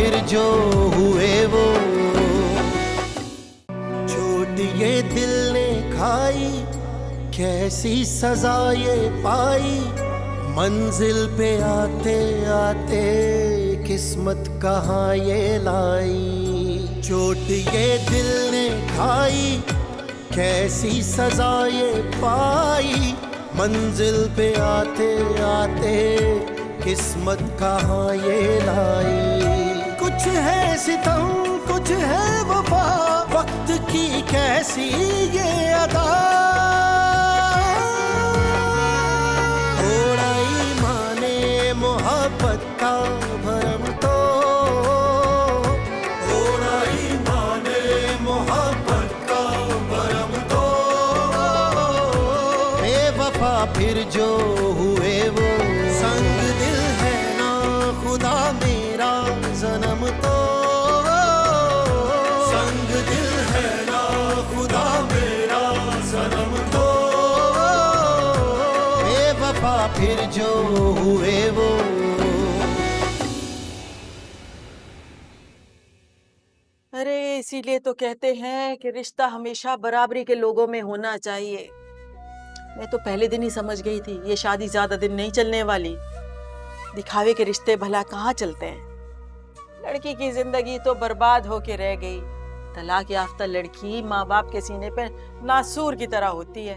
फिर जो हुए वो। चोट ये दिल ने खाई, कैसी सजा ये पाई, मंजिल पे आते आते किस्मत कहाँ ये लाई। चोट ये दिल ने खाई, कैसी सजा ये पाई, मंजिल पे आते आते किस्मत कहाँ ये लाई। कुछ है सितम कुछ है वफा, वक्त की कैसी ये अदा। थोड़ा ही माने मोहब्बत का भरम तो, थोड़ा ही माने मोहब्बत का भरम तो। बेवफा फिर जो हुए वो, संग दिल है ना खुदा मेरा जन्म तो। संग दिल है ना खुदा मेरा जन्म तो। बेवफा फिर जो हुए वो। अरे इसीलिए तो कहते हैं कि रिश्ता हमेशा बराबरी के लोगों में होना चाहिए। मैं तो पहले दिन ही समझ गई थी ये शादी ज्यादा दिन नहीं चलने वाली। दिखावे के रिश्ते भला कहाँ चलते हैं। लड़की की जिंदगी तो बर्बाद होके रह गई। तलाक याफ्ता लड़की माँ बाप के सीने पे नासूर की तरह होती है।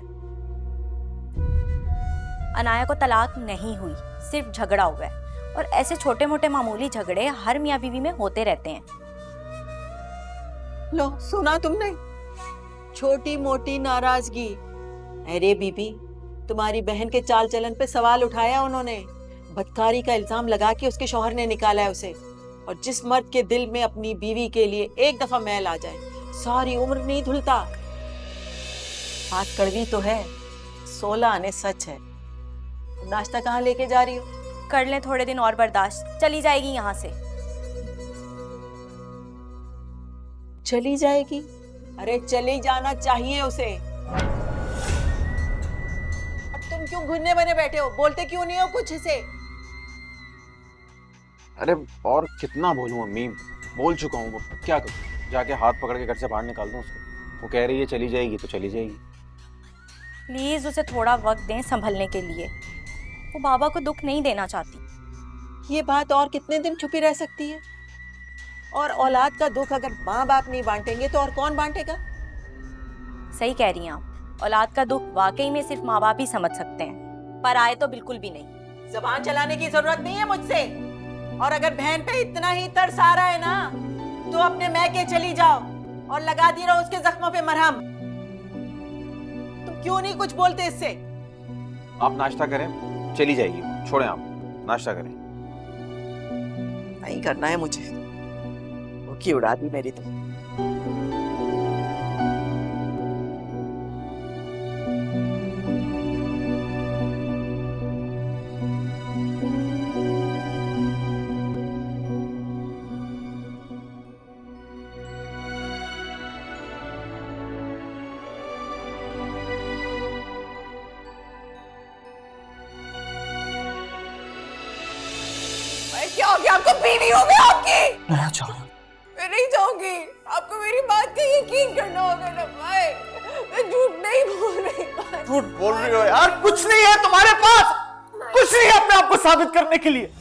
अनाया को तलाक नहीं हुई, सिर्फ झगड़ा हुआ है। और ऐसे छोटे मोटे मामूली झगड़े हर मियाँ बीवी में होते रहते हैं। लो सुना तुमने, छोटी मोटी नाराजगी। अरे बीबी, तुम्हारी बहन के चाल चलन पे सवाल उठाया उन्होंने। बदकारी का इल्जाम लगा के उसके शौहर ने निकाला है उसे। और जिस मर्द के दिल में अपनी बीवी के लिए एक दफा मैल आ जाए, सारी उम्र नहीं धुलता। बात कड़वी तो है, 16 आने सच है। नाश्ता कहाँ लेके जा रही हो? कर ले थोड़े दिन और बर्दाश्त, चली जाएगी यहाँ से। चली जाएगी? अरे चली जाना चाहिए उसे। और तुम क्यों घुटने बने बैठे हो? बोलते क्यों नहीं हो कुछ से? अरे और कितना बोलूं अम्मी, बोल चुका हूँ। वो क्या करूं, जाके हाथ पकड़ के घर से बाहर निकाल दूं उसको? वो कह रही है चली जाएगी तो चली जाएगी। प्लीज उसे थोड़ा वक्त दें संभलने के लिए। वो बाबा को दुख नहीं देना चाहती। ये बात और कितने दिन छुपी रह सकती है? और औलाद का दुख अगर माँ बाप नहीं बांटेंगे तो और कौन बांटेगा? सही कह रही हैं आप। औलाद का दुख वाकई में सिर्फ माँ बाप ही समझ सकते हैं, पर आए तो बिल्कुल भी नहीं। जबान चलाने की जरूरत नहीं है मुझसे। और अगर बहन पे इतना ही तरस आ रहा है ना, तो अपने मैके चली जाओ और लगा दी रहो उसके जख्मों पे मरहम। तुम क्यों नहीं कुछ बोलते इससे? आप नाश्ता करें, चली जाएगी। छोड़ें, आप नाश्ता करें। नहीं करना है मुझे, भूखी उड़ा दी मेरी तो। क्या हो गया आपको? बीवी हो गई आपकी? मैं नहीं जाऊंगी। आपको मेरी बात का यकीन करना होगा ना भाई। मैं झूठ नहीं बोल रही। झूठ बोल रही हो यार? कुछ नहीं है तुम्हारे पास, कुछ नहीं है अपने आप को साबित करने के लिए।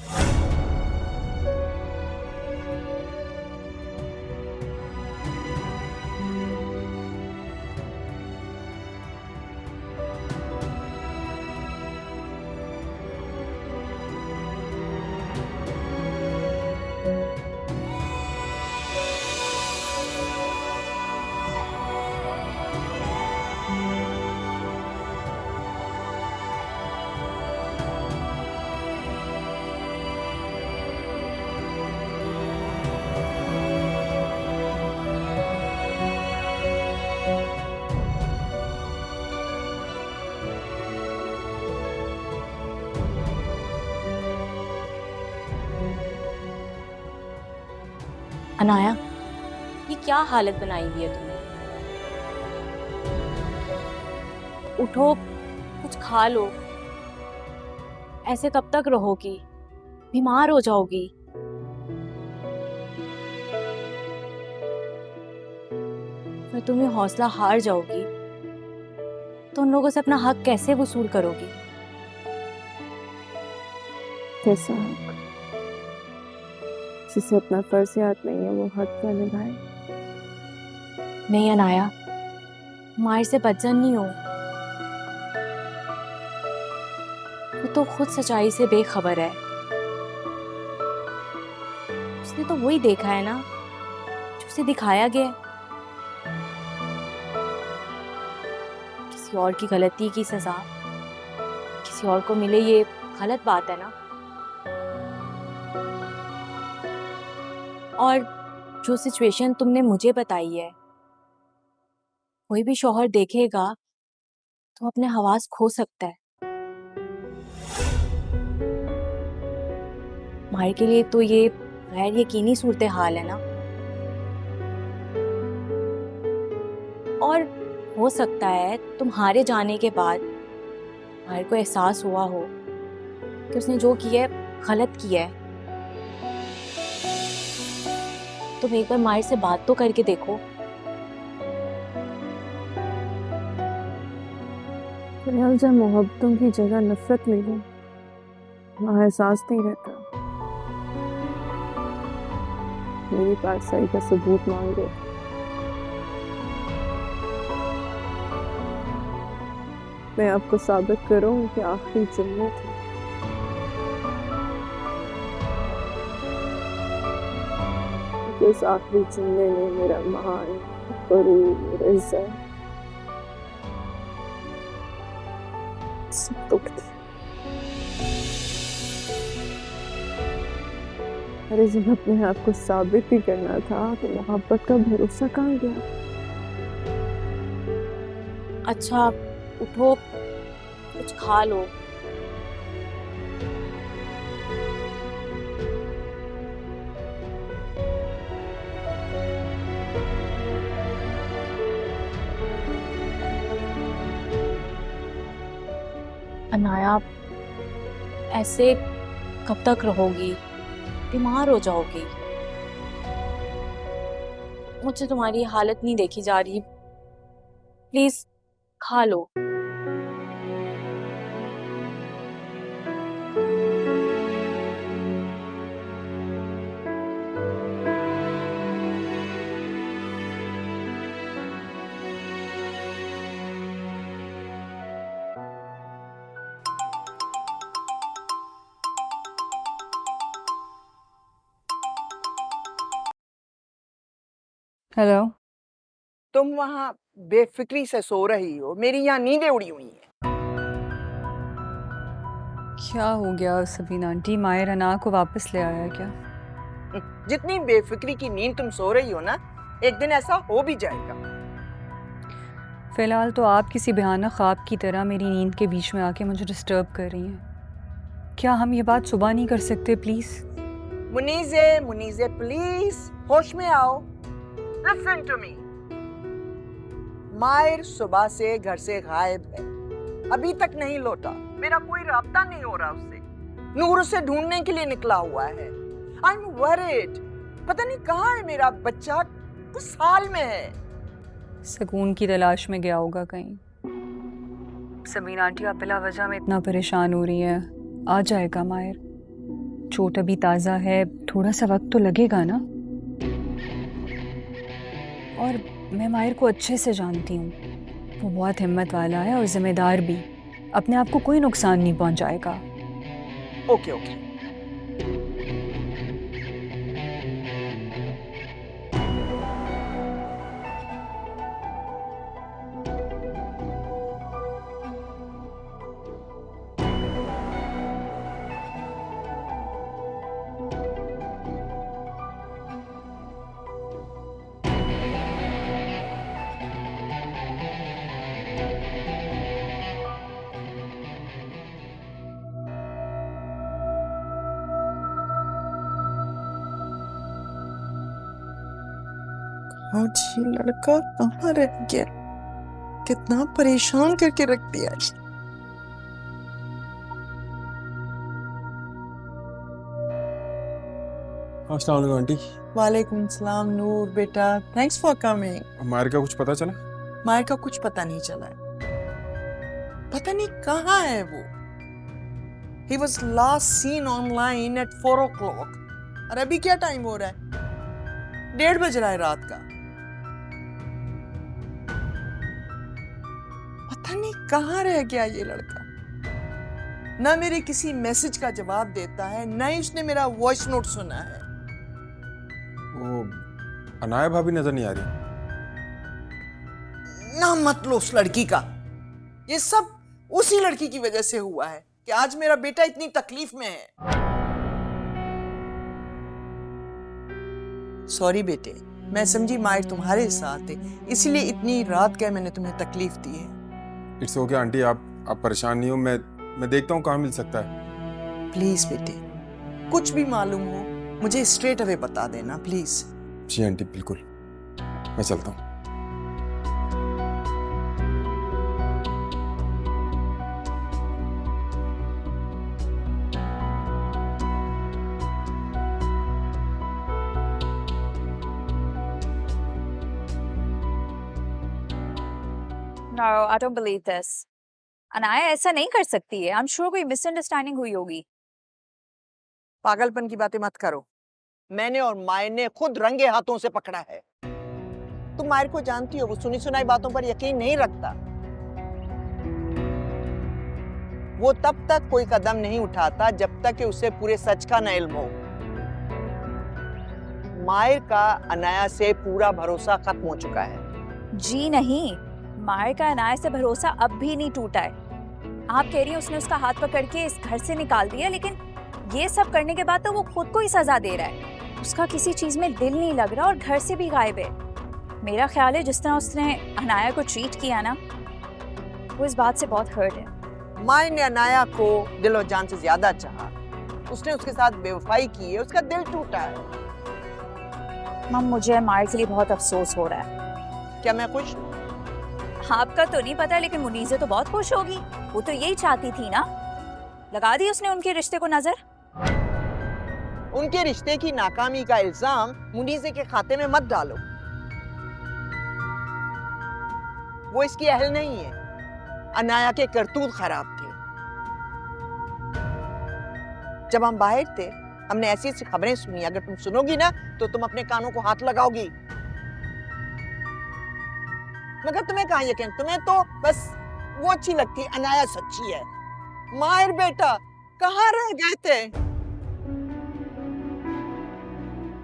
अनाया, ये क्या हालत बनाई हुई है तुमने? उठो, कुछ खा लो। ऐसे कब तक रहोगी? बीमार हो जाओगी। तुम्हें हौसला हार जाओगी तो उन लोगों से अपना हक कैसे वसूल करोगी? कैसा हक? जिसे अपना फर्ज याद नहीं है वो हक क्या निभाए? नहीं अनाया, मायर से बदजन नहीं हो। वो तो खुद सच्चाई से बेखबर है। उसने तो वही देखा है ना जो उसे दिखाया गया है। किसी और की गलती की सजा किसी और को मिले, ये गलत बात है ना। और जो सिचुएशन तुमने मुझे बताई है, कोई भी शौहर देखेगा तो अपने हवास खो सकता है। मायर के लिए तो ये गैर यकीनी सूरत हाल है ना। और हो सकता है तुम्हारे जाने के बाद मायर को एहसास हुआ हो कि उसने जो किया है गलत किया है। तुम एक बार मायर से बात तो करके देखो। फिलहाल जब मोहब्बतों की जगह नफरत मिली वहाँ एहसास नहीं रहता। मेरी पारसाई का सबूत मांग रहे। मैं आपको साबित करूं कि आखिरी जुम्मे थे। इस आखिरी जुम्मे में मेरा मान, गरूर, इज्जत सब दुख थे। अरे जब अपने आप को साबित ही करना था तो मोहब्बत का भरोसा कहाँ गया? अच्छा उठो, कुछ खा लो। अनाया, ऐसे कब तक रहोगी? बीमार हो जाओगी। मुझे तुम्हारी हालत नहीं देखी जा रही। प्लीज खा लो। हेलो। तुम वहां बेफिक्री से सो रही हो, मेरी यहाँ नींदें उड़ी हुई हैं। क्या हो गया सबीना आंटी? मायर अना को वापस ले आया क्या? जितनी बेफिक्री की नींद तुम सो रही हो ना, एक दिन ऐसा हो भी जाएगा। फिलहाल तो आप किसी बेहाना ख्वाब की तरह मेरी नींद के बीच में आके मुझे डिस्टर्ब कर रही हैं। क्या हम ये बात सुबह नहीं कर सकते प्लीज? मुनीजे प्लीज होश में आओ। Listen to me. मायर सुबह से घर से गायब है, अभी तक नहीं लौटा। मेरा कोई राब्ता नहीं हो रहा उससे। नूर उसे ढूंढने के लिए निकला हुआ है। I am worried. पता नहीं कहाँ है मेरा बच्चा, किस हाल में है। सुकून की तलाश में गया होगा कहीं। सबीना आंटी, आप बिला वजह में इतना परेशान हो रही है। आ जाएगा मायर। चोट अभी ताज़ा है, थोड़ा सा वक्त तो लगेगा ना। और मैं मायर को अच्छे से जानती हूँ। वो बहुत हिम्मत वाला है और जिम्मेदार भी। अपने आप को कोई नुकसान नहीं पहुँचाएगा। Okay okay. आज ये लड़का कहाँ रह गया? कितना परेशान करके रख दिया। अस्सलाम वालेकुम आंटी। वालेकुम सलाम नूर बेटा, थैंक्स फॉर कमिंग। मायर का कुछ पता चला? मायर का कुछ पता नहीं चला है, पता नहीं कहाँ है वो। He was last seen online at 4 o'clock। और अभी क्या टाइम हो रहा है? 1:30 बज रहा है रात का। पता नहीं कहाँ रह गया ये लड़का। ना मेरे किसी मैसेज का जवाब देता है, ना ही उसने मेरा वॉइस नोट सुना है। वो अनाया भाभी नजर नहीं आ रही। ना मत लो उस लड़की का, ये सब उसी लड़की की वजह से हुआ है कि आज मेरा बेटा इतनी तकलीफ में है। सॉरी बेटे, मैं समझी मायर तुम्हारे साथ है, इसलिए इतनी रात का मैंने तुम्हें तकलीफ दी है। इट्स ओके आंटी, आप परेशान नहीं हो। मैं देखता हूँ कहाँ मिल सकता है। प्लीज बेटे, कुछ भी मालूम हो मुझे स्ट्रेट अवे बता देना प्लीज। जी आंटी बिल्कुल, मैं चलता हूँ। No, I don't believe this. Anaya ऐसा नहीं कर सकती है। I'm sure कोई मिसअंडरस्टैंडिंग हुई होगी। पागलपन की बातें मत करो, मैंने और मायर ने खुद रंगे हाथों से पकड़ा है। तुम मायर को जानती हो, वो सुनी सुनाई बातों पर यकीन नहीं रखता। वो तब तक कोई कदम नहीं उठाता जब तक कि उसे पूरे सच का न इल्म हो। मायर का अनाया से पूरा भरोसा खत्म हो चुका है। जी नहीं, मायर का अनाया से भरोसा अब भी नहीं टूटा है। आप कह रही हैं उसने उसका हाथ पकड़ के इस घर से निकाल दिया, लेकिन ये सब करने के बाद तो वो खुद को ही सजा दे रहा है। उसका किसी चीज में दिल नहीं लग रहा और घर से भी गायब है। मेरा ख्याल है जिस तरह उसने अनाया को ट्रीट किया ना, वो इस बात से बहुत हर्ट है। मायर ने अनाया को दिल और जान से ज्यादा चाहा, उसने उसके साथ बेवफाई की है, उसका दिल टूटा है। मम, मुझे मायर के लिए बहुत अफसोस हो रहा है। क्या मैं खुश हूँ? आपका तो नहीं पता, लेकिन मुनीज़े तो बहुत खुश होगी। वो तो यही चाहती थी ना। लगा दी उसने उनके रिश्ते को नजर। उनके रिश्ते की नाकामी का इल्जाम मुनीज़े के खाते में मत डालो, वो इसकी अहल नहीं है। अनाया के करतूत खराब थे। जब हम बाहर थे हमने ऐसी ऐसी खबरें सुनी, अगर तुम सुनोगी ना तो तुम अपने कानों को हाथ लगाओगी। मगर तुम्हें कहाँ यकीन, तुम्हें तो बस वो अच्छी लगती, अनाया सच्ची है। मायर बेटा कहाँ रह गए थे?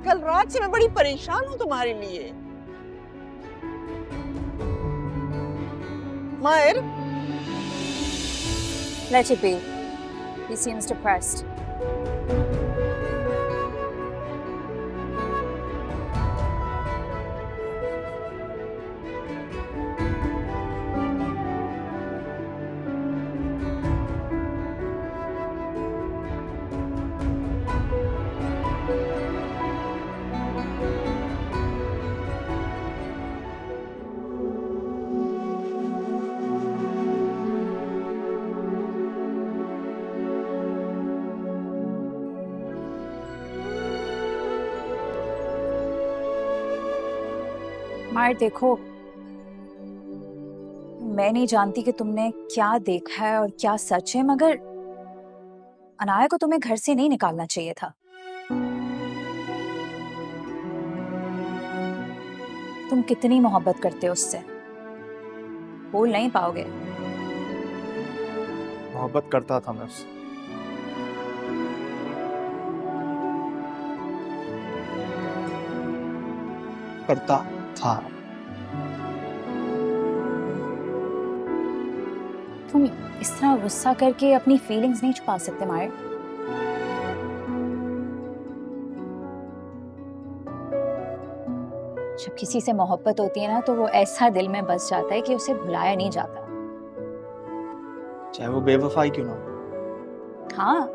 कल रात से मैं बड़ी परेशान हूँ तुम्हारे लिए। मायर, Let it be. He seems depressed. मायर देखो, मैं नहीं जानती कि तुमने क्या देखा है और क्या सच है, मगर अनाया को तुम्हें घर से नहीं निकालना चाहिए था। तुम कितनी मोहब्बत करते हो उससे, भूल नहीं पाओगे। मोहब्बत करता था मैं उससे। करता था। तुम इस तरह गुस्सा करके अपनी फीलिंग्स नहीं छुपा सकते मायर। जब किसी से मोहब्बत होती है ना तो वो ऐसा दिल में बस जाता है कि उसे भुलाया नहीं जाता, चाहे वो बेवफाई क्यों ना हो। हाँ,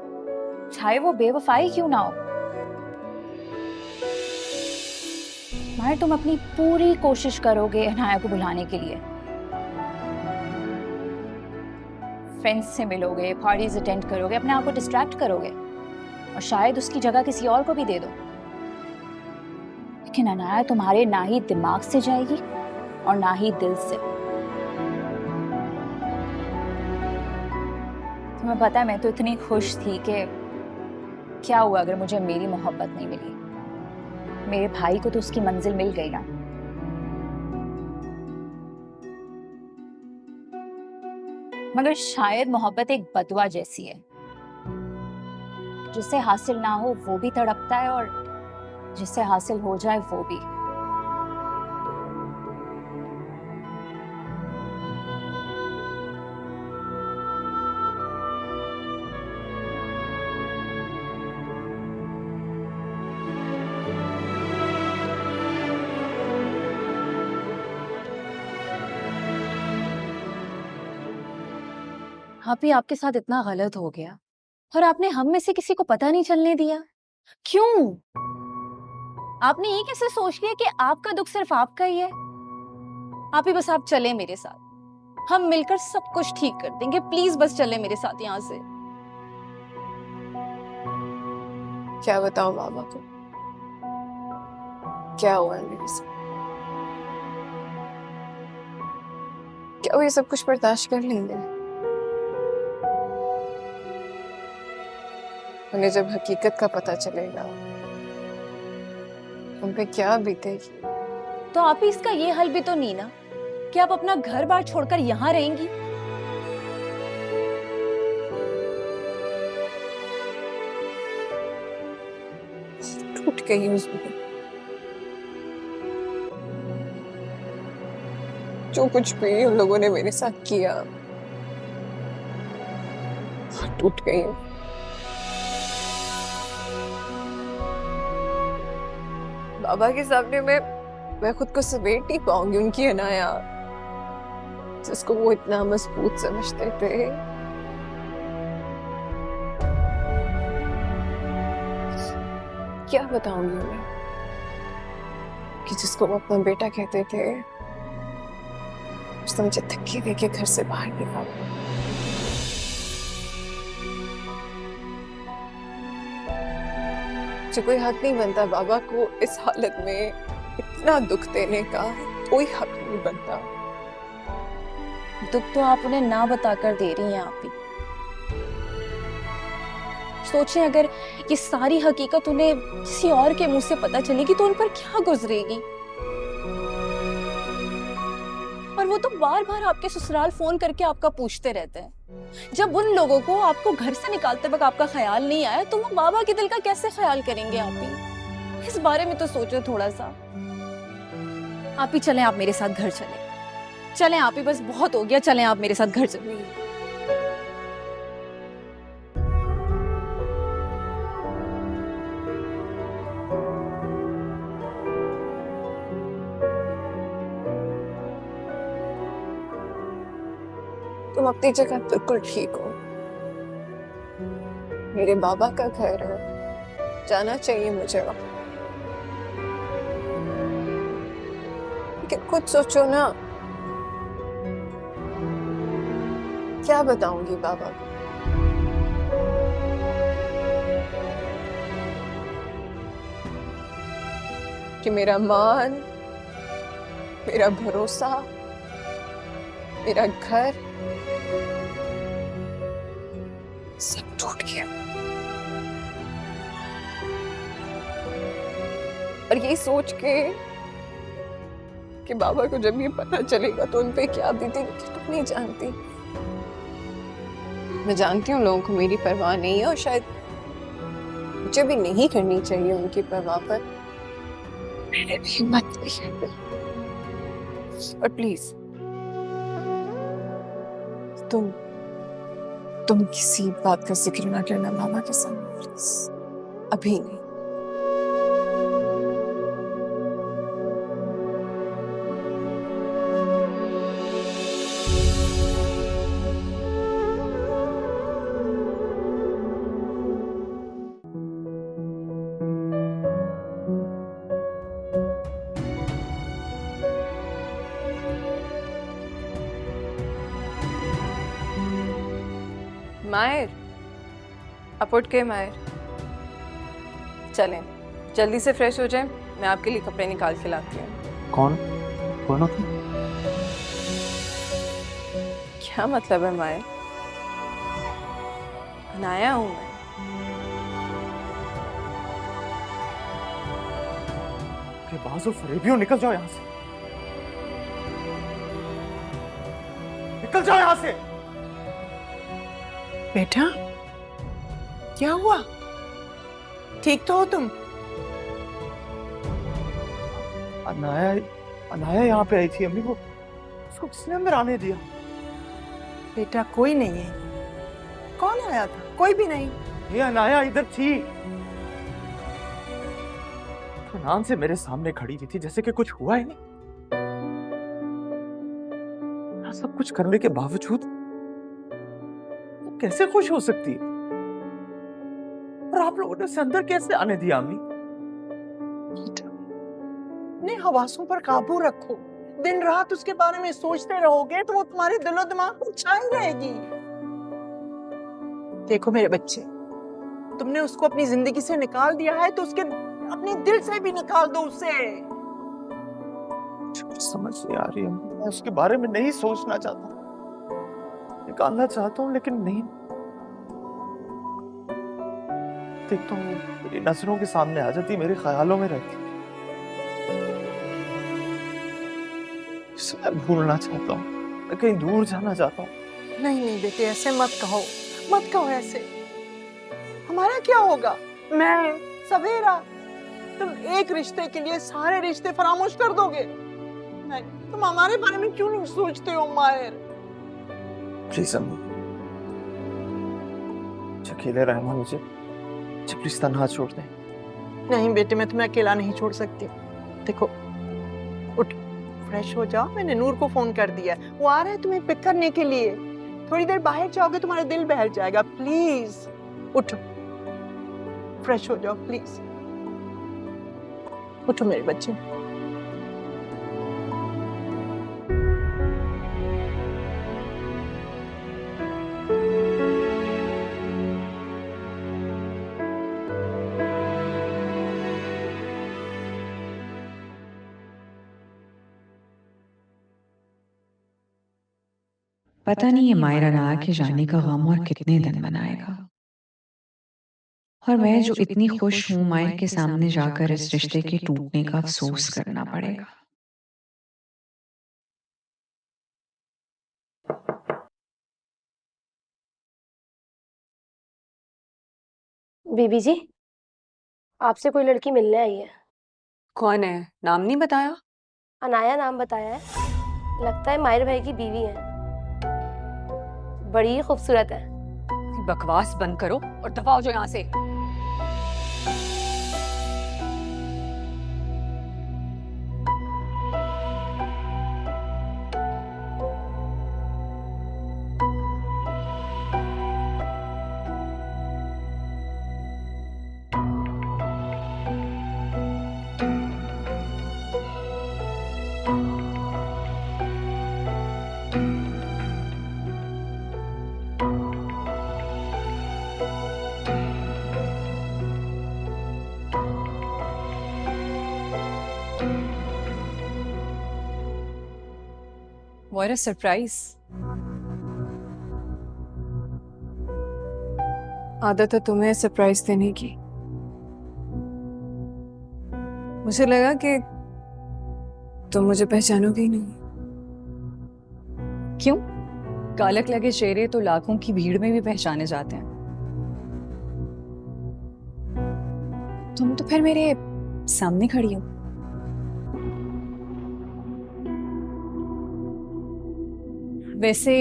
चाहे वो बेवफाई क्यों ना हो। मायर, तुम अपनी पूरी कोशिश करोगे अनाया को भुलाने के लिए। फ्रेंड्स से मिलोगे, पार्टीज अटेंड करोगे, अपने आप को डिस्ट्रैक्ट करोगे और शायद उसकी जगह किसी और को भी दे दो। लेकिन अनाया तुम्हारे ना ही दिमाग से जाएगी और ना ही दिल से। तुम्हें पता है, मैं तो इतनी खुश थी कि क्या हुआ अगर मुझे मेरी मोहब्बत नहीं मिली। मेरे भाई को तो उसकी मंजिल मिल गई ना। मगर शायद मोहब्बत एक बदुआ जैसी है, जिसे हासिल ना हो वो भी तड़पता है और जिसे हासिल हो जाए वो भी। आप ही आपके साथ इतना गलत हो गया और आपने हम में से किसी को पता नहीं चलने दिया। क्यों? आपने ये कैसे सोच लिया कि आपका दुख सिर्फ आपका ही है? आप ही बस आप चले मेरे साथ, हम मिलकर सब कुछ ठीक कर देंगे। प्लीज बस चले मेरे साथ यहाँ से। क्या बताऊं बाबा को, क्या हुआ है मेरे साथ? क्या वो ये सब कुछ बर्दाश्त कर लेंगे? उन्हें जब हकीकत का पता चलेगा उन पे क्या बीतेगी। तो आप ही इसका ये हल भी तो नहीं ना कि आप अपना घर बार छोड़कर यहाँ रहेंगी। टूट गई उसमें, जो कुछ भी उन लोगों ने मेरे साथ किया, टूट गई। बाबा के सामने मैं खुद को समेट नहीं पाऊंगी उनकी अनाया, जिसको वो इतना मजबूत समझते थे। क्या बताऊंगी उन्हें कि जिसको वो अपना बेटा कहते थे उसने मुझे धक्के देके घर से बाहर निकाला। मुझे कोई हक नहीं बनता बाबा को इस हालत में इतना दुख देने का, कोई हक नहीं बनता। दुख तो आप उन्हें ना बताकर दे रही हैं आप ही। सोचें अगर ये सारी हकीकत उन्हें किसी और के मुंह से पता चलेगी तो उन पर क्या गुजरेगी। और वो तो बार बार आपके ससुराल फोन करके आपका पूछते रहते हैं। जब उन लोगों को आपको घर से निकालते वक्त आपका ख्याल नहीं आया तो वो बाबा के दिल का कैसे ख्याल करेंगे आप ही? इस बारे में तो सोचो थोड़ा सा। आप ही चलें, आप मेरे साथ घर चलें आप ही, बस बहुत हो गया, चलें आप मेरे साथ घर चलें। तुम अपनी जगह बिल्कुल ठीक हो, मेरे बाबा का घर है, जाना चाहिए मुझे वहाँ। लेकिन खुद सोचो ना, क्या बताऊंगी बाबा को? कि मेरा मान, मेरा भरोसा, मेरा घर सब टूट गया। और यही सोच के कि बाबा को जब ये पता चलेगा तो उन पे क्या बीतेगी तुम नहीं जानती। मैं जानती हूँ लोगों को मेरी परवाह नहीं है और शायद मुझे भी नहीं करनी चाहिए उनकी परवाह, पर मैंने भी हिम्मत नहीं। और प्लीज तुम किसी बात का जिक्र ना करना मामा के सामने, प्लीज, अभी नहीं। मायर, आप उठ के मायर, चलें जल्दी से फ्रेश हो जाएं। मैं आपके लिए कपड़े निकाल के लाती हूँ। कौन कौन हो तुम? क्या मतलब है माए? अनाया हूँ मैं। के बाजू फरेबियों, निकल जाओ यहाँ से, निकल जाओ यहाँ से। बेटा क्या हुआ? ठीक तो हो तुम? अनाया अनाया यहाँ पे आई थी अम्मी, वो उसको किसने अंदर आने दिया? बेटा कोई नहीं है। कौन आया था? कोई भी नहीं। ये अनाया इधर थी, नान से मेरे सामने खड़ी हुई थी जैसे कि कुछ हुआ ही नहीं। सब कुछ करने के बावजूद वो कैसे खुश हो सकती है? और आप लोगों ने उसे अंदर कैसे आने दिया अम्मी? अपने हवासों पर काबू रखो। दिन रात उसके बारे में सोचते रहोगे तो वो तुम्हारे दिलो दिमाग को छाई रहेगी। देखो मेरे बच्चे, तुमने उसको अपनी जिंदगी से निकाल दिया है तो उसके अपने दिल से भी निकाल दो उसे। कुछ समझ नहीं आ रही है, मैं उसके बारे में नहीं सोचना चाहता, निकालना चाहता हूँ लेकिन नहीं। देखता हूँ मेरी नजरों के सामने आ जाती, मेरे ख्यालों में रहती, मैं भूलना चाहता हूँ, मैं कहीं दूर जाना चाहता हूँ। नहीं नहीं बेटे, ऐसे मत कहो, मत कहो ऐसे। हमारा क्या होगा? मैं, सवेरा, तुम एक रिश्ते के लिए सारे रिश्ते फरामोश कर दोगे? नहीं, तुम हमारे बारे में क्यों नहीं सोचते हो मायर? प्लीज अम्मी, अकेले रहना मुझे प्लीज तन्हा छोड़ दें। नहीं बेटे, मैं तुम्हें अकेला नहीं छोड़ सकती। देखो उठ, फ्रेश हो जाओ। मैंने नूर को फोन कर दिया, वो आ रहा है तुम्हें पिक करने के लिए। थोड़ी देर बाहर जाओगे तुम्हारा दिल बहल जाएगा। प्लीज उठो, फ्रेश हो जाओ प्लीज। उठो मेरे बच्चे। पता नहीं ये मायरा नाया के जाने का गम और कितने दिन मनाएगा। और मैं जो इतनी खुश हूं, मायर के सामने जाकर इस रिश्ते के टूटने का अफसोस करना पड़ेगा। बीबी जी, आपसे कोई लड़की मिलने आई है। कौन है? नाम नहीं बताया? अनाया नाम बताया है, लगता है माहिर भाई की बीवी है, बड़ी खूबसूरत है। बकवास बंद करो और दफा हो जाओ यहाँ से। What a surprise. आदत है तुम्हें सरप्राइज देने की। मुझे लगा कि तुम मुझे पहचानोगे ही नहीं। क्यों? कालक लगे चेहरे तो लाखों की भीड़ में भी पहचाने जाते हैं। तुम तो फिर मेरे सामने खड़ी हो। वैसे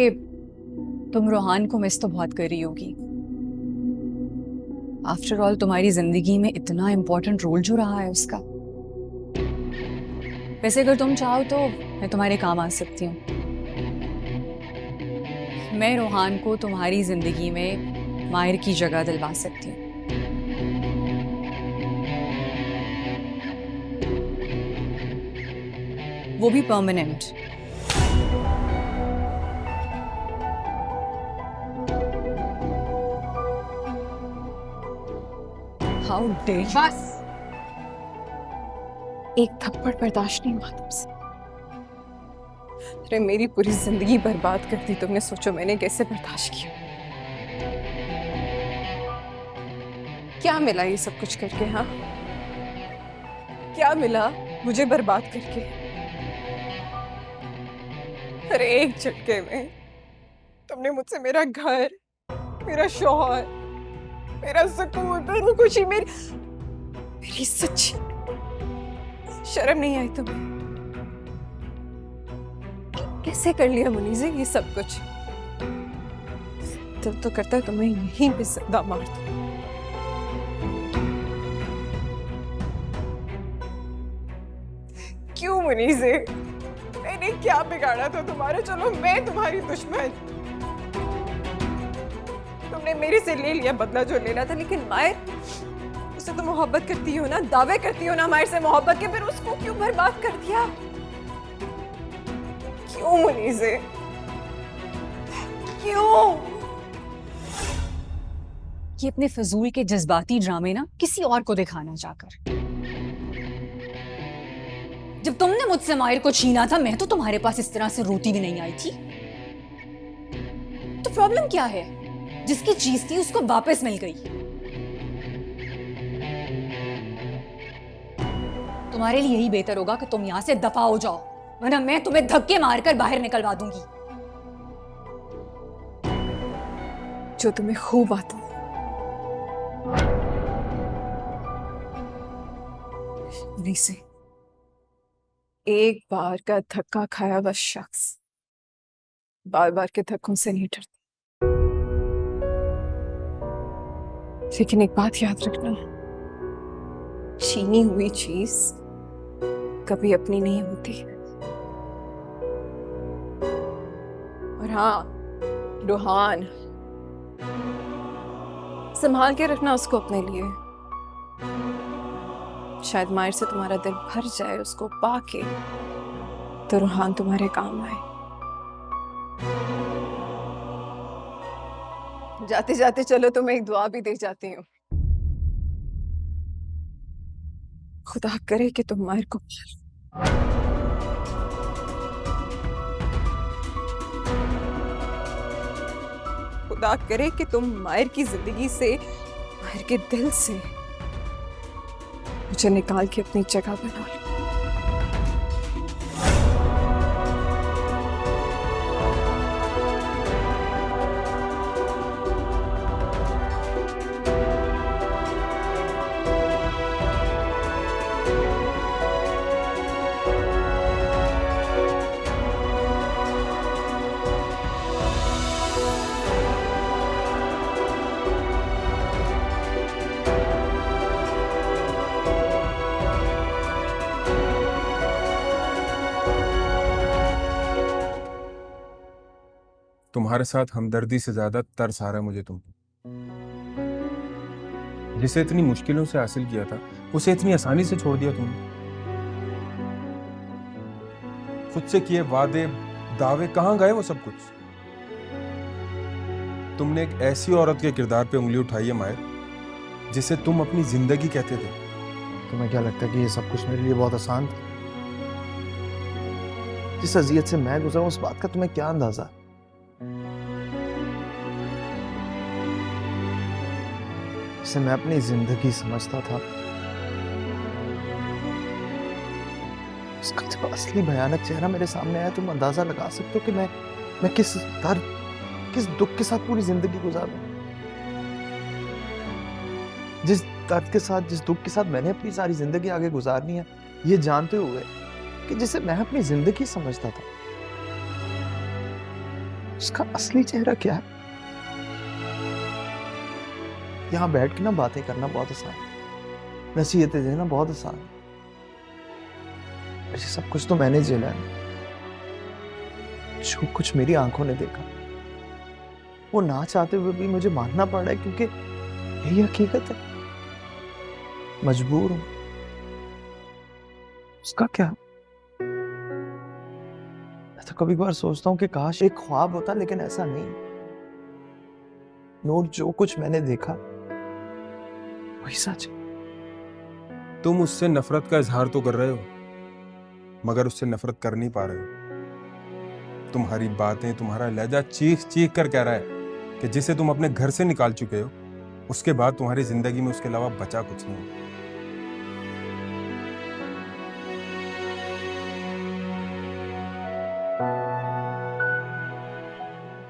तुम रोहान को मिस तो बहुत कर रही होगी। आफ्टर ऑल तुम्हारी जिंदगी में इतना इम्पोर्टेंट रोल जो रहा है उसका। वैसे अगर तुम चाहो तो मैं तुम्हारे काम आ सकती हूँ। मैं रोहान को तुम्हारी जिंदगी में माहिर की जगह दिलवा सकती हूँ। वो भी परमानेंट। How dare. बस एक थप्पड़ बर्दाश्त नहीं हुआ तुमसे। अरे मेरी पूरी जिंदगी बर्बाद कर दी तुमने, सोचो मैंने कैसे बर्दाश्त किया। क्या मिला ये सब कुछ करके? हाँ, क्या मिला मुझे बर्बाद करके? अरे एक झटके में तुमने मुझसे मेरा घर, मेरा शौहर, मेरा सुकून, मेरी खुशी, मेरी सच्ची शर्म नहीं आई तुम्हें? कैसे कर लिया मुनीज़े ये सब कुछ? दिल तो करता है तुम्हें यहीं पे जिंदा मार दूं। क्यों मुनीज़े? मैंने क्या बिगाड़ा था तुम्हारा? चलो मैं तुम्हारी दुश्मन, तुमने मेरे से ले लिया बदला जो लेना था, लेकिन मायर, उससे तो मोहब्बत करती हो ना, दावे करती हो ना मायर से मोहब्बत के, फिर उसको क्यों बर्बाद कर दिया? क्यों मुनीज़े? क्यों? ये अपने फजूल के जज्बाती ड्रामे ना किसी और को दिखाना चाहकर। जब तुमने मुझसे माहिर को छीना था, मैं तो तुम्हारे पास इस तरह से रोती भी नहीं आई थी। तो प्रॉब्लम क्या है? जिसकी चीज थी उसको वापस मिल गई। तुम्हारे लिए यही बेहतर होगा कि तुम यहां से दफा हो जाओ, वरना मैं तुम्हें धक्के मारकर बाहर निकलवा दूंगी। जो तुम्हें खूब आता नहीं से, एक बार का धक्का खाया हुआ शख्स बार बार के धक्कों से नहीं डरता। लेकिन एक बात याद रखना, छीनी हुई चीज कभी अपनी नहीं होती। और हाँ, रूहान संभाल के रखना उसको अपने लिए। शायद मायर से तुम्हारा दिल भर जाए उसको पाके, तो रूहान तुम्हारे काम आए। जाते जाते चलो तुम्हें एक दुआ भी दे जाती हूँ। खुदा करे कि तुम मायर को खुदा करे कि तुम मायर की जिंदगी से, मायर के दिल से मुझे निकाल के अपनी जगह बना लो। तुम्हारे साथ हमदर्दी से ज्यादा तरस आ रहा है मुझे तुम। जिसे इतनी मुश्किलों से हासिल किया था, उसे इतनी आसानी से छोड़ दिया तुमने। खुद से किए वादे, दावे कहाँ गए वो सब कुछ? तुमने एक ऐसी औरत के किरदार पे उंगली उठाई है मायर, जिसे तुम अपनी जिंदगी कहते थे। तुम्हें क्या लगता है कि ये सब कुछ मेरे लिए बहुत आसान था? जिस अजियत से मैं गुजरा उस बात का तुम्हें क्या अंदाजा? जिसे मैं अपनी जिंदगी समझता था, उसका जब असली भयानक चेहरा मेरे सामने आया, तुम अंदाजा लगा सकते हो कि मैं किस दर्द, किस दुख के साथ पूरी जिंदगी गुजारूं। जिस दर्द के साथ, जिस दुख के साथ मैंने अपनी सारी जिंदगी आगे गुजारनी है, ये जानते हुए कि जिसे मैं अपनी जिंदगी समझता था, उसका असली चेहरा क्या है। यहाँ बैठ के ना बातें करना बहुत आसान है, नसीहतें देना बहुत आसान है, ऐसे सब कुछ तो मैंने झेला है। जो कुछ मेरी आंखों ने देखा, वो ना चाहते हुए भी मुझे मानना पड़ रहा है, क्योंकि यही हकीकत है। मजबूर हूं। उसका क्या? मैं तो कभी कभार सोचता हूँ कि काश एक ख्वाब होता, लेकिन ऐसा नहीं। नूर, जो कुछ मैंने देखा वही सच है। तुम उससे नफरत का इजहार तो कर रहे हो, मगर उससे नफरत कर नहीं पा रहे हो। तुम्हारी बातें, तुम्हारा लहजा चीख चीख कर कह रहा है कि जिसे तुम अपने घर से निकाल चुके हो, उसके बाद तुम्हारी जिंदगी में उसके अलावा बचा कुछ नहीं।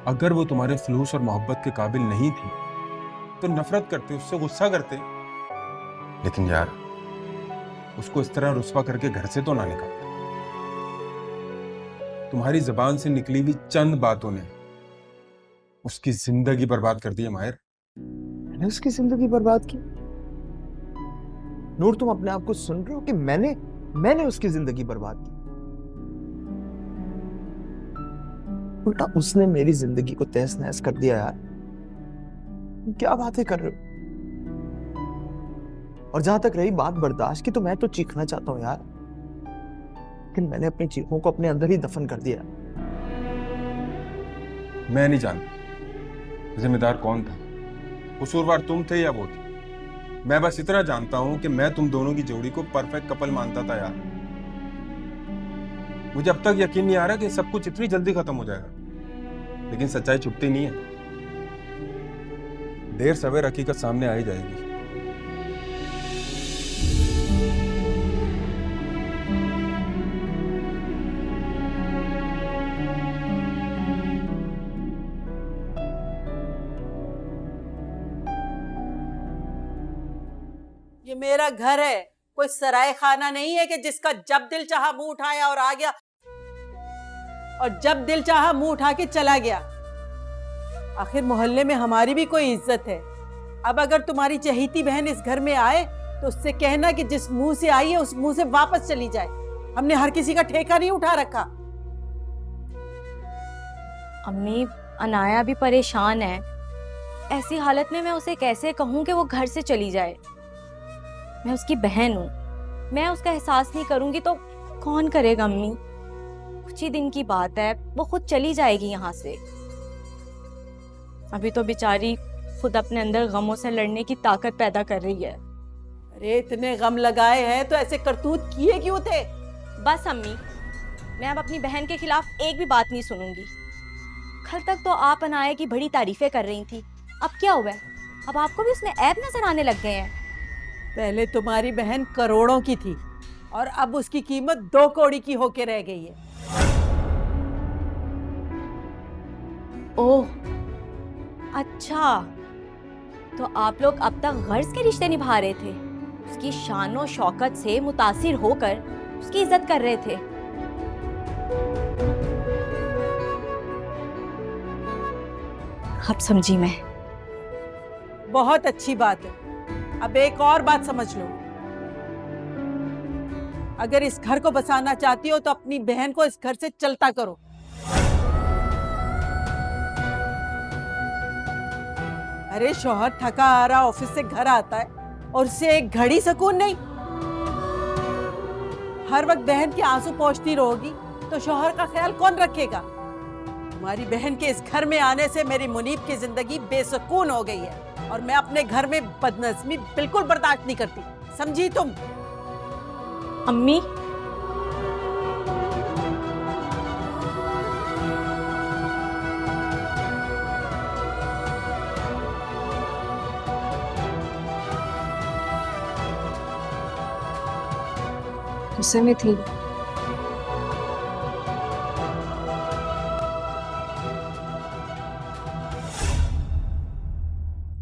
अगर वो तुम्हारे फलूस और मोहब्बत के काबिल नहीं थी तो नफरत करते, उससे गुस्सा करते। लेकिन यार, उसको इस तरह रुस्वा करके घर से तो ना निकालते। तुम्हारी जबान से निकली हुई चंद बातों ने उसकी जिंदगी बर्बाद कर दी है माहिर। मैंने उसकी जिंदगी बर्बाद की? नूर, तुम अपने आप को सुन रहे हो कि मैंने उसकी जिंदगी बर्बाद की? उल्टा उसने मेरी जिंदगी को तहस नहस कर दिया यार। तुम क्या बातें कर रहे हो? और जहां तक रही बात बर्दाश्त की, तो मैं तो चीखना चाहता हूं यार, लेकिन मैंने अपनी चीखों को अपने अंदर ही दफन कर दिया। मैं नहीं जानता जिम्मेदार कौन था, कसूरवार तुम थे या वो थी। मैं बस इतना जानता हूं कि मैं तुम दोनों की जोड़ी को परफेक्ट कपल मानता था यार। मुझे अब तक यकीन नहीं आ रहा कि सब कुछ इतनी जल्दी खत्म हो जाएगा, लेकिन सच्चाई छुपती नहीं है। देर सवेर हकीकत सामने आ ही जाएगी। ये मेरा घर है, कोई सराय खाना नहीं है कि जिसका जब दिल चाहा मुंह उठाया और आ गया, और जब दिल चाहा मुंह उठा के चला गया। आखिर मोहल्ले में हमारी भी कोई इज्जत है। अब अगर तुम्हारी चहेती बहन इस घर में आए तो उससे कहना कि जिस मुंह से आई है उस मुंह से वापस चली जाए। हमने हर किसी का ठेका नहीं उठा रखा। अम्मी, अनाया भी परेशान है। ऐसी हालत में मैं उसे कैसे कहूँ कि वो घर से चली जाए? मैं उसकी बहन हूँ, मैं उसका एहसास नहीं करूंगी तो कौन करेगा अम्मी? कुछ ही दिन की बात है, वो खुद चली जाएगी यहाँ से। अभी तो बेचारी खुद अपने अंदर गमों से लड़ने की ताकत पैदा कर रही है। अरे इतने गम लगाए हैं तो ऐसे करतूत किए क्यों थे? बस अम्मी, मैं अब अपनी बहन के खिलाफ एक भी बात नहीं सुनूंगी। कल तक तो आप अनाया की बड़ी तारीफें कर रही थी, अब क्या हुआ है? अब आपको भी उसमें ऐब नजर आने लग गए हैं। पहले तुम्हारी बहन करोड़ों की थी और अब उसकी कीमत 2 कौड़ी की होके रह गई है। ओह अच्छा, तो आप लोग अब तक गर्ज के रिश्ते निभा रहे थे, उसकी शान और शौकत से मुतासिर होकर उसकी इज्जत कर रहे थे। अब समझी मैं। बहुत अच्छी बात है। अब एक और बात समझ लो, अगर इस घर को बसाना चाहती हो तो अपनी बहन को इस घर से चलता करो। अरे शौहर थका आ रहा ऑफिस से घर आता है और उससे एक घड़ी सुकून नहीं। हर वक्त बहन के आंसू पोंछती रहोगी तो शौहर का ख्याल कौन रखेगा? तुम्हारी बहन के इस घर में आने से मेरी मुनीब की जिंदगी बेसुकून हो गई है और मैं अपने घर में बदनज़मी बिल्कुल बर्दाश्त नहीं करती, समझी तुम? अम्मी, गुस्से में थी।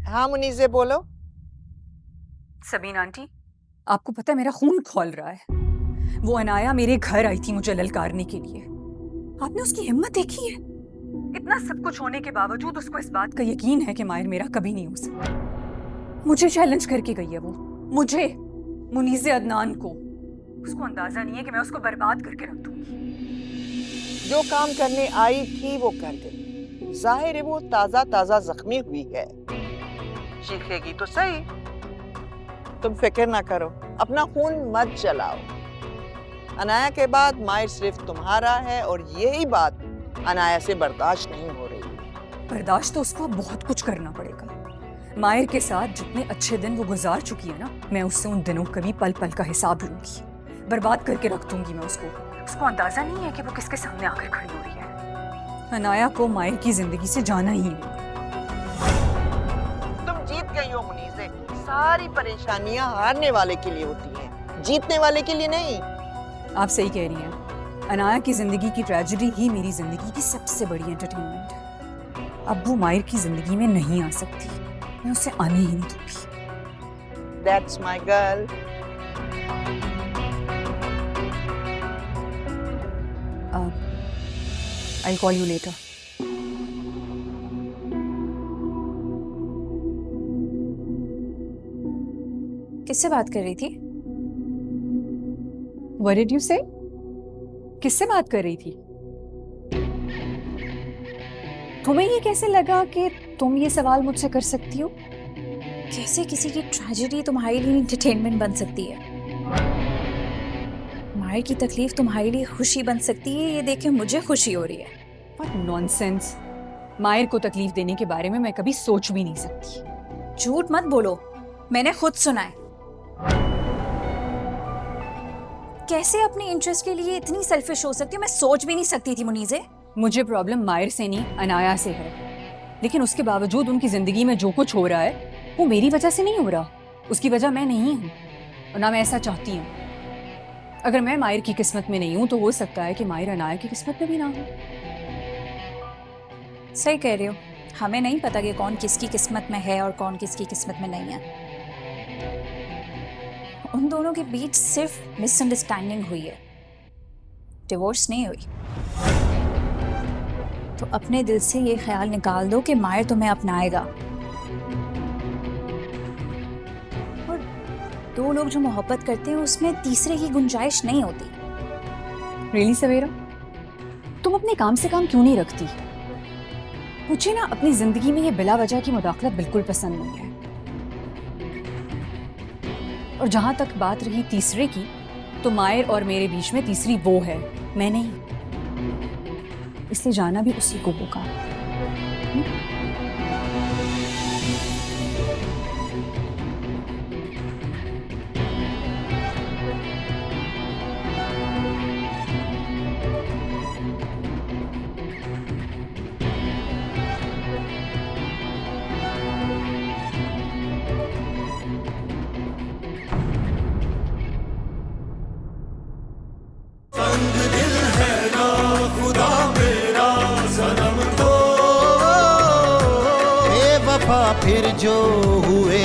हाँ मुनीज़े, बोलो। सबीन आंटी, आपको पता है मेरा खून खौल रहा है। वो अनाया मेरे घर आई थी मुझे ललकारने के लिए। आपने उसकी हिम्मत देखी है? इतना सब कुछ होने के बावजूद उसको इस बात का यकीन है कि मायर मेरा कभी नहीं हो सकता। मुझे चैलेंज करके गई है वो, मुझे, मुनीज़े अदनान को। उसको अंदाजा नहीं है कि मैं उसको बर्बाद करके रख दूंगी। जो काम करने आई थी वो कर गई। जाहिर है वो ताजा ताजा जख्मी हुई है, चीखेगी तो सही। तुम फिक्र ना करो, अपना खून मत जलाओ। अनाया के बाद मायर सिर्फ तुम्हारा है और यही बात अनाया से बर्दाश्त नहीं हो रही। बर्दाश्त तो उसको बहुत कुछ करना पड़ेगा। मायर के साथ जितने अच्छे दिन वो गुजार चुकी है ना, मैं उससे उन दिनों का भी पल पल का हिसाब लूंगी, बर्बाद करके रख दूंगी मैं उसको। उसको अंदाजा नहीं है कि वो किसके सामने आकर खड़ी हो रही है। अनाया को मायर की जिंदगी से जाना ही नहीं। तुम जीत गई हो मुनीस से। सारी परेशानियां हारने वाले के लिए होती हैं, जीतने वाले के लिए नहीं। आप सही कह रही हैं। अनाया की जिंदगी की ट्रेजेडी ही मेरी जिंदगी की सबसे बड़ी एंटरटेनमेंट है। अब वो मायर की जिंदगी में नहीं आ सकती, मैं उसे आने ही नहीं दूंगी। That's my girl. I'll call you later. किससे बात कर रही थी? What did you say? किससे बात कर रही थी? तुम्हें ये कैसे लगा कि तुम ये सवाल मुझसे कर सकती हो? कैसे किसी की ट्रेजेडी तुम्हारे लिए एंटरटेनमेंट बन सकती है? मायर की तकलीफ तुम्हारे लिए खुशी बन सकती है, ये देख के मुझे खुशी हो रही है। What nonsense! मायर को तकलीफ देने के बारे में मैं कभी सोच भी नहीं सकती। झूठ मत बोलो, मैंने खुद सुना है। कैसे अपने इंटरेस्ट के लिए इतनी सेल्फिश हो सकती हूँ, मैं सोच भी नहीं सकती थी मुनीज़े। मुझे प्रॉब्लम मायर से नहीं, अनाया से है। लेकिन उसके बावजूद उनकी जिंदगी में जो कुछ हो रहा है वो मेरी वजह से नहीं हो रहा। उसकी वजह मैं नहीं हूँ और ना मैं ऐसा चाहती हूँ। अगर मैं मायर की किस्मत में नहीं हूँ तो हो सकता है कि मायर अनाया की किस्मत में भी ना हो। सही कह रहे हो, हमें नहीं पता कि कौन किसकी किस्मत में है और कौन किसकी किस्मत में नहीं है। उन दोनों के बीच सिर्फ मिसअंडरस्टैंडिंग हुई है, डिवोर्स नहीं हुई। तो अपने दिल से ये ख्याल निकाल दो कि मायर तुम्हें अपनाएगा। और दो लोग जो मोहब्बत करते हैं उसमें तीसरे की गुंजाइश नहीं होती। रियली सवेरा, तुम अपने काम से काम क्यों नहीं रखती? मुझे ना अपनी जिंदगी में ये बिला वजह की मुदाखलत बिल्कुल पसंद नहीं है। और जहां तक बात रही तीसरे की, तो मायर और मेरे बीच में तीसरी वो है, मैं नहीं। इसलिए जाना भी उसी को होगा। फिर जो हुए